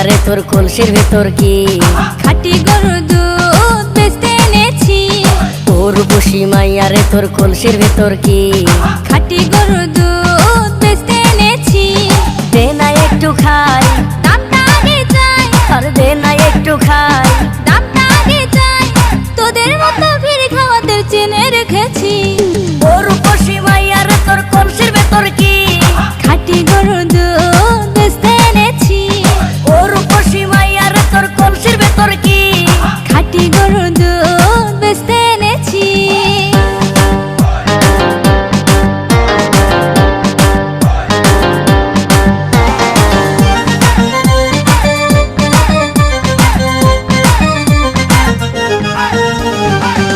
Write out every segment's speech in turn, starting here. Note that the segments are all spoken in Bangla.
রে তোর কলসির ভেতর কি খাঁটি গরুর দুধ বেচতে এনেছি। উর্বশী মাইয়া রে তোর কলসির ভেতর কি খাঁটি গরুর দুধ বেচতে এনেছি। দে না একটু খাই, দামটা আগে চাই, আর দে না একটু খাই। দামটা আগে চাই, তোদের মতো ফিরে খাওয়াদের চেনে রেখেছি। উর্বশী মাইয়া রে তোর কলসির ভেতর কি খাঁটি গরুর দুধ বেচতে এনেছি। উর্বশী মাইয়া রে তোর কলসির ভেতর কি খাঁটি গরুর দুধ বেচতে এনেছি।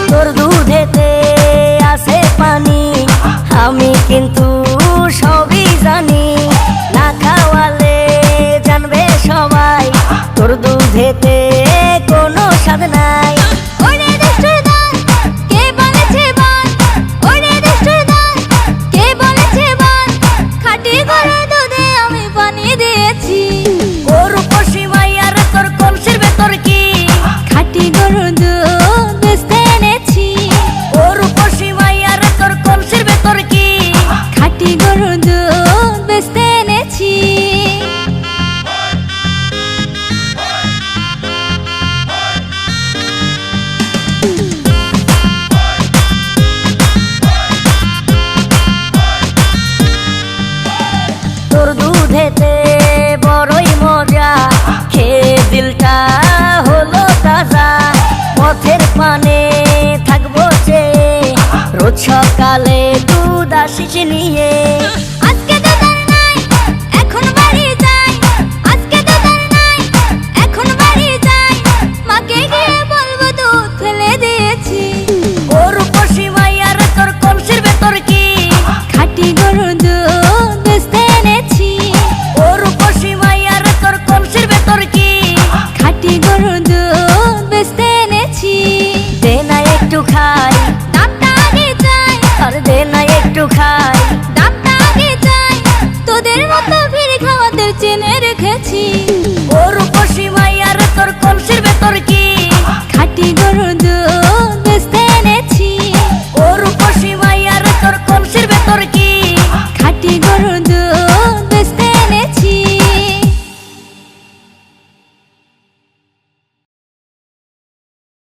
তোর দুধেতে আছে পানি, আমি কিন্তু সবই জানি। না খাওয়ালে জানবে সবাই তোর দুধেতে কোনো স্বাদ নাই। ওরে দুষ্টুর দল, কে বলেছে বল? ওরে দুষ্টুর দল, কে বলেছে বল? খাঁটি গরুর দুধে আমি পানি দিয়েছি। উর্বশী মাইয়া রে তোর কলসির ভেতর কি খাঁটি গরুর দুধ বেচতে এনেছি। উর্বশী মাইয়া রে তোর কলসির ভেতর কি খাঁটি গরুর দুধ বেচতে এনেছি। তোর দুধেতে বড়ই মজা, খেয়ে দিলটা হলো তাজা। পথের পানে থাকবো চেয়ে, রোজ সকালে দুধ আসিস নিয়ে।